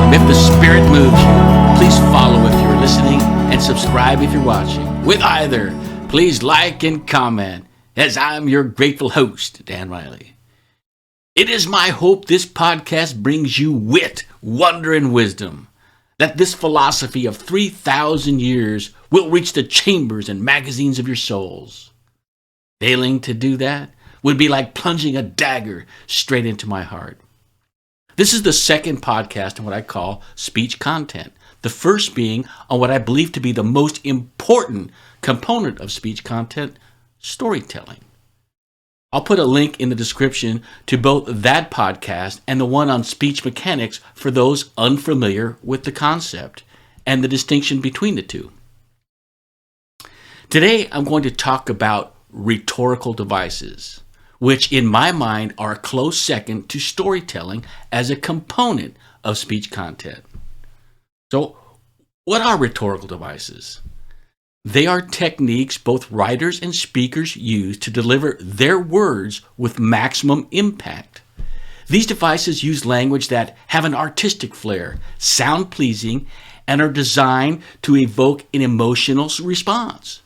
If the Spirit moves you, please follow if you're listening and subscribe if you're watching. With either, please like and comment, as I'm your grateful host, Dan Riley. It is my hope this podcast brings you wit, wonder, and wisdom, that this philosophy of 3,000 years will reach the chambers and magazines of your souls. Failing to do that would be like plunging a dagger straight into my heart. This is the second podcast on what I call speech content, the first being on what I believe to be the most important component of speech content, storytelling. I'll put a link in the description to both that podcast and the one on speech mechanics for those unfamiliar with the concept and the distinction between the two. Today, I'm going to talk about rhetorical devices, which in my mind are a close second to storytelling as a component of speech content. So, what are rhetorical devices? They are techniques both writers and speakers use to deliver their words with maximum impact. These devices use language that have an artistic flair, sound pleasing, and are designed to evoke an emotional response,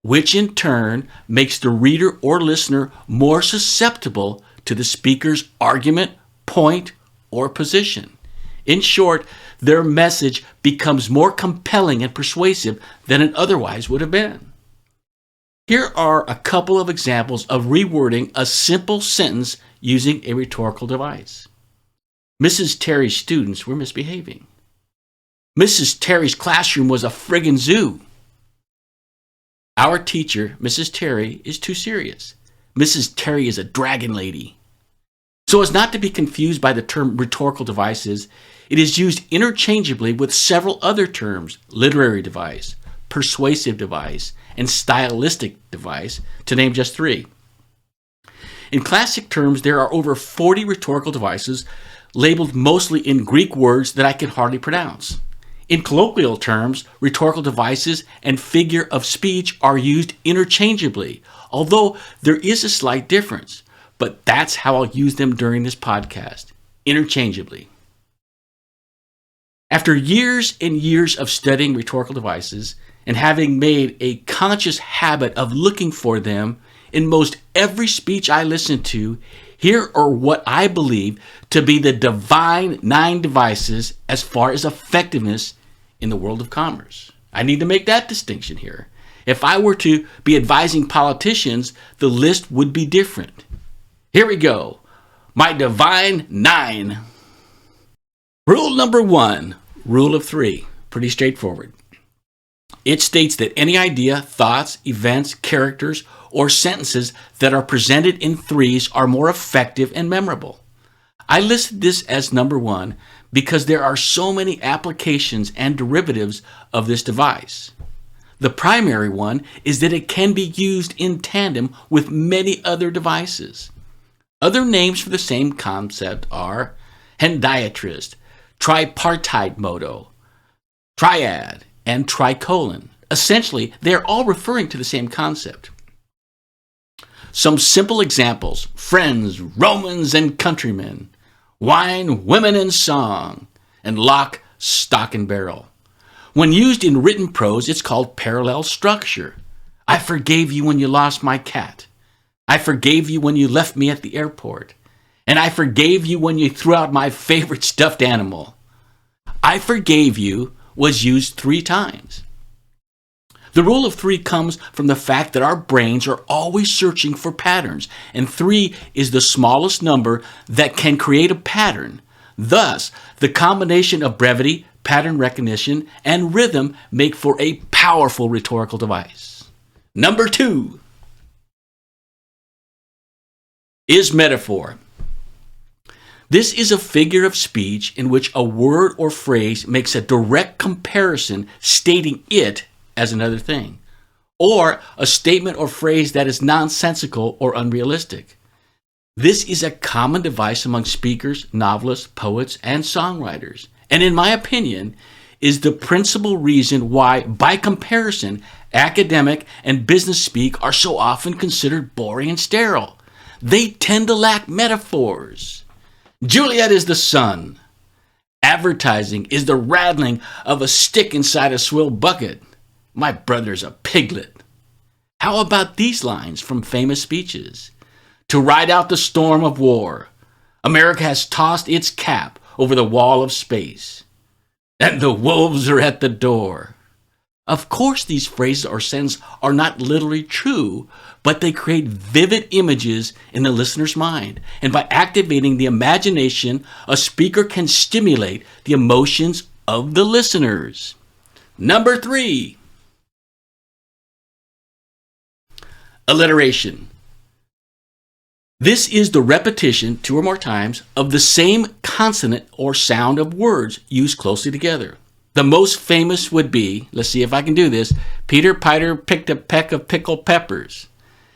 which in turn makes the reader or listener more susceptible to the speaker's argument, point, or position. In short, their message becomes more compelling and persuasive than it otherwise would have been. Here are a couple of examples of rewording a simple sentence using a rhetorical device. Mrs. Terry's students were misbehaving. Mrs. Terry's classroom was a friggin' zoo. Our teacher, Mrs. Terry, is too serious. Mrs. Terry is a dragon lady. So as not to be confused by the term rhetorical devices, it is used interchangeably with several other terms: literary device, persuasive device, and stylistic device, to name just three. In classic terms, there are over 40 rhetorical devices labeled mostly in Greek words that I can hardly pronounce. In colloquial terms, rhetorical devices and figure of speech are used interchangeably, although there is a slight difference. But that's how I'll use them during this podcast, interchangeably. After years and years of studying rhetorical devices and having made a conscious habit of looking for them in most every speech I listen to, here are what I believe to be the divine 9 devices as far as effectiveness in the world of commerce. I need to make that distinction here. If I were to be advising politicians, the list would be different. Here we go. My divine 9. Rule number 1, rule of 3. Pretty straightforward. It states that any idea, thoughts, events, characters, or sentences that are presented in threes are more effective and memorable. I listed this as number 1 because there are so many applications and derivatives of this device. The primary one is that it can be used in tandem with many other devices. Other names for the same concept are hendiatrist, tripartite motto, triad, and tricolon. Essentially, they are all referring to the same concept. Some simple examples: friends, Romans, and countrymen, wine, women, and song, and lock, stock, and barrel. When used in written prose, it's called parallel structure. I forgave you when you lost my cat. I forgave you when you left me at the airport. And I forgave you when you threw out my favorite stuffed animal. I forgave you was used 3 times. The rule of 3 comes from the fact that our brains are always searching for patterns, and 3 is the smallest number that can create a pattern. Thus, the combination of brevity, pattern recognition, and rhythm make for a powerful rhetorical device. Number 2 is metaphor. This is a figure of speech in which a word or phrase makes a direct comparison stating it as another thing, or a statement or phrase that is nonsensical or unrealistic. This is a common device among speakers, novelists, poets, and songwriters, and in my opinion, is the principal reason why, by comparison, academic and business speak are so often considered boring and sterile. They tend to lack metaphors. Juliet is the sun. Advertising is the rattling of a stick inside a swill bucket. My brother's a piglet. How about these lines from famous speeches? To ride out the storm of war, America has tossed its cap over the wall of space, and the wolves are at the door. Of course, these phrases or sentences are not literally true, but they create vivid images in the listener's mind. And by activating the imagination, a speaker can stimulate the emotions of the listeners. Number 3, alliteration. This is the repetition 2 or more times of the same consonant or sound of words used closely together. The most famous would be, let's see if I can do this, Peter Piper picked a peck of pickled peppers.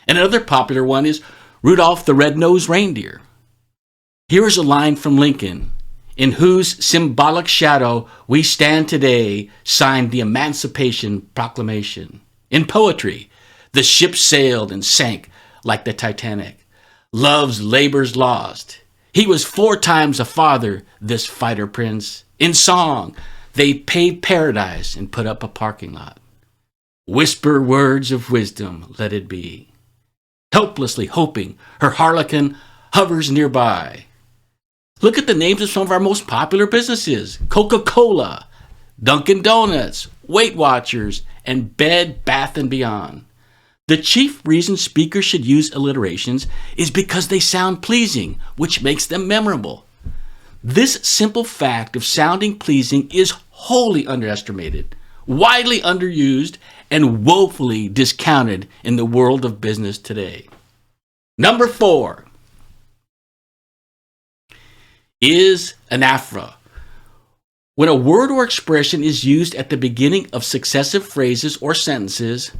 And another popular one is Rudolph the Red-Nosed Reindeer. Here is a line from Lincoln, in whose symbolic shadow we stand today, signed the Emancipation Proclamation. In poetry, the ship sailed and sank like the Titanic. Love's labor's lost. He was 4 times a father, this fighter prince. In song, they paved paradise and put up a parking lot. Whisper words of wisdom, let it be. Helplessly hoping her harlequin hovers nearby. Look at the names of some of our most popular businesses. Coca-Cola, Dunkin' Donuts, Weight Watchers, and Bed Bath & Beyond. The chief reason speakers should use alliterations is because they sound pleasing, which makes them memorable. This simple fact of sounding pleasing is wholly underestimated, widely underused, and woefully discounted in the world of business today. Number 4 is anaphora. When a word or expression is used at the beginning of successive phrases or sentences,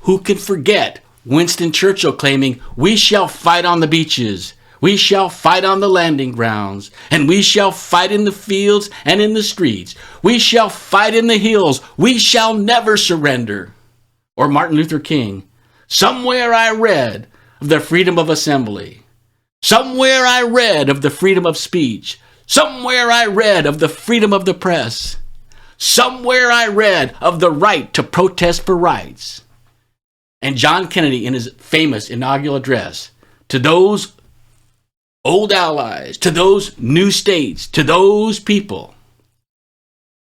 who can forget Winston Churchill claiming, "We shall fight on the beaches, we shall fight on the landing grounds, and we shall fight in the fields and in the streets. We shall fight in the hills, we shall never surrender." Or Martin Luther King, "Somewhere I read of the freedom of assembly. Somewhere I read of the freedom of speech. Somewhere I read of the freedom of the press. Somewhere I read of the right to protest for rights." And John Kennedy, in his famous Inaugural Address, to those old allies, to those new states, to those people.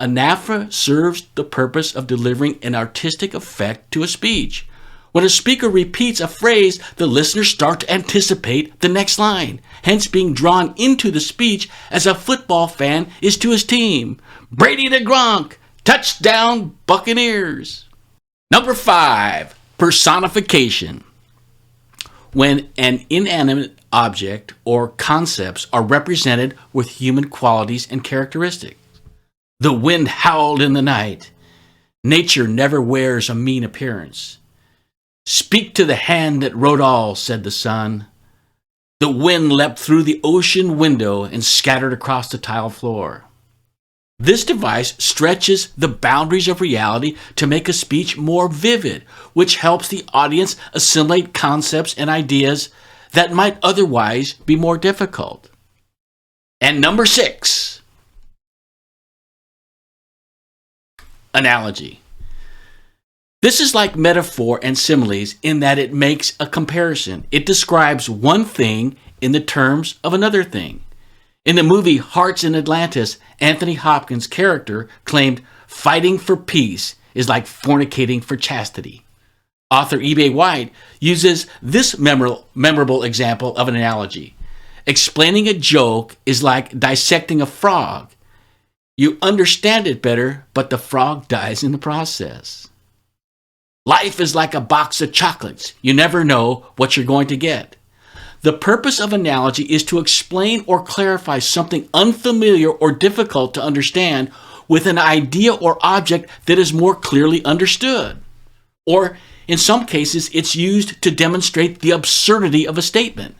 Anaphora serves the purpose of delivering an artistic effect to a speech. When a speaker repeats a phrase, the listeners start to anticipate the next line, hence being drawn into the speech as a football fan is to his team. Brady to Gronk, touchdown Buccaneers. Number 5, personification. When an inanimate object or concepts are represented with human qualities and characteristics. The wind howled in the night. Nature never wears a mean appearance. Speak to the hand that wrote all, said the sun. The wind leapt through the ocean window and scattered across the tile floor. This device stretches the boundaries of reality to make a speech more vivid, which helps the audience assimilate concepts and ideas that might otherwise be more difficult. And number 6, analogy. This is like metaphor and similes in that it makes a comparison. It describes one thing in the terms of another thing. In the movie Hearts in Atlantis, Anthony Hopkins' character claimed fighting for peace is like fornicating for chastity. Author E.B. White uses this memorable example of an analogy. Explaining a joke is like dissecting a frog. You understand it better, but the frog dies in the process. Life is like a box of chocolates. You never know what you're going to get. The purpose of analogy is to explain or clarify something unfamiliar or difficult to understand with an idea or object that is more clearly understood. Or, in some cases, it's used to demonstrate the absurdity of a statement,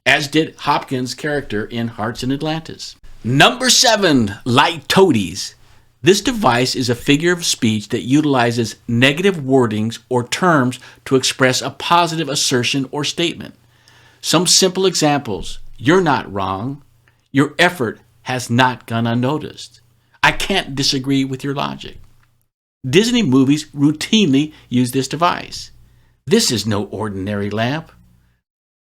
as did Hopkins' character in Hearts in Atlantis. Number 7, litotes. This device is a figure of speech that utilizes negative wordings or terms to express a positive assertion or statement. Some simple examples: you're not wrong. Your effort has not gone unnoticed. I can't disagree with your logic. Disney movies routinely use this device. This is no ordinary lamp.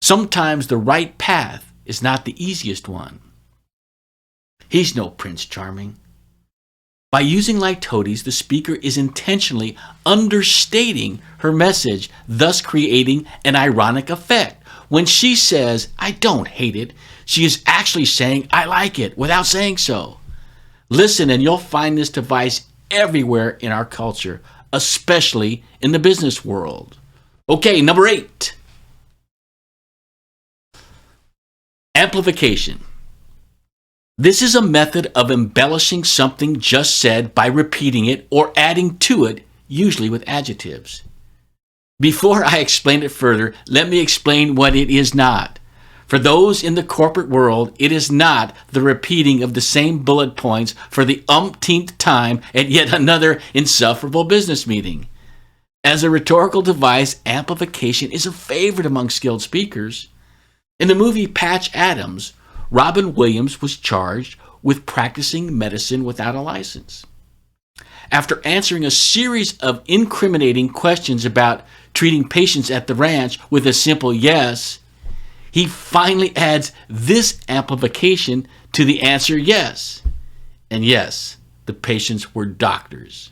Sometimes the right path is not the easiest one. He's no Prince Charming. By using litotes, the speaker is intentionally understating her message, thus creating an ironic effect. When she says, "I don't hate it," she is actually saying, "I like it," without saying so. Listen, and you'll find this device everywhere in our culture, especially in the business world. Okay, number 8. Amplification. This is a method of embellishing something just said by repeating it or adding to it, usually with adjectives. Before I explain it further, let me explain what it is not. For those in the corporate world, it is not the repeating of the same bullet points for the umpteenth time at yet another insufferable business meeting. As a rhetorical device, amplification is a favorite among skilled speakers. In the movie Patch Adams, Robin Williams was charged with practicing medicine without a license. After answering a series of incriminating questions about treating patients at the ranch with a simple yes, he finally adds this amplification to the answer yes. And yes, the patients were doctors.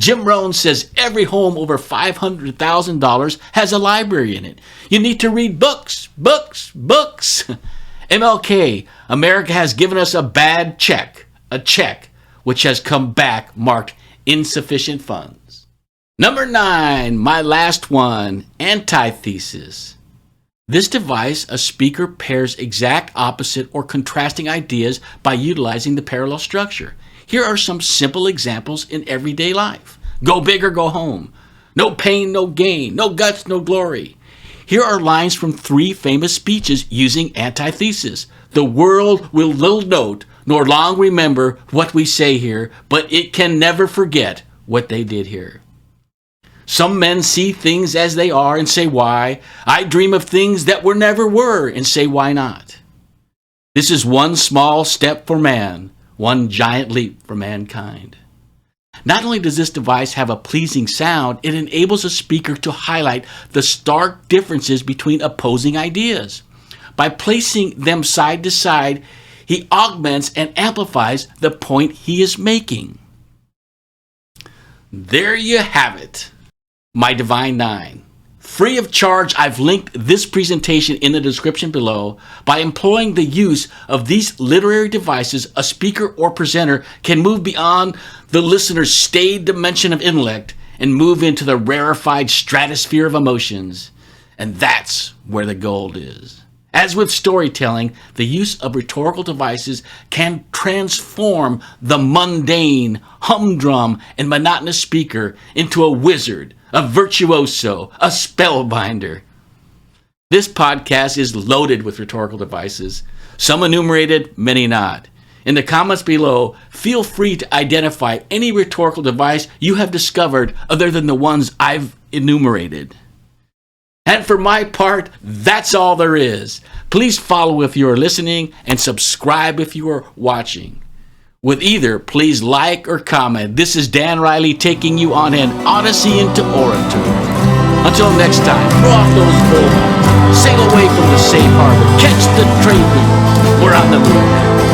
Jim Rohn says every home over $500,000 has a library in it. You need to read books, books, books. MLK, America has given us a bad check, a check which has come back marked insufficient funds. Number 9, my last one, antithesis. This device, a speaker pairs exact opposite or contrasting ideas by utilizing the parallel structure. Here are some simple examples in everyday life. Go big or go home. No pain, no gain. No guts, no glory. Here are lines from 3 famous speeches using antithesis. The world will little note nor long remember what we say here, but it can never forget what they did here. Some men see things as they are and say why. I dream of things that never were and say why not. This is one small step for man, one giant leap for mankind. Not only does this device have a pleasing sound, it enables a speaker to highlight the stark differences between opposing ideas. By placing them side to side, he augments and amplifies the point he is making. There you have it, my Divine 9. Free of charge, I've linked this presentation in the description below. By employing the use of these literary devices, a speaker or presenter can move beyond the listener's staid dimension of intellect and move into the rarefied stratosphere of emotions. And that's where the gold is. As with storytelling, the use of rhetorical devices can transform the mundane, humdrum, and monotonous speaker into a wizard, a virtuoso, a spellbinder. This podcast is loaded with rhetorical devices, some enumerated, many not. In the comments below, feel free to identify any rhetorical device you have discovered other than the ones I've enumerated. And for my part, that's all there is. Please follow if you are listening and subscribe if you are watching. With either, please like or comment. This is Dan Riley taking you on an Odyssey into Oratory. Until next time, throw off those bullets, sail away from the safe harbor, catch the trade wind. We're on the move.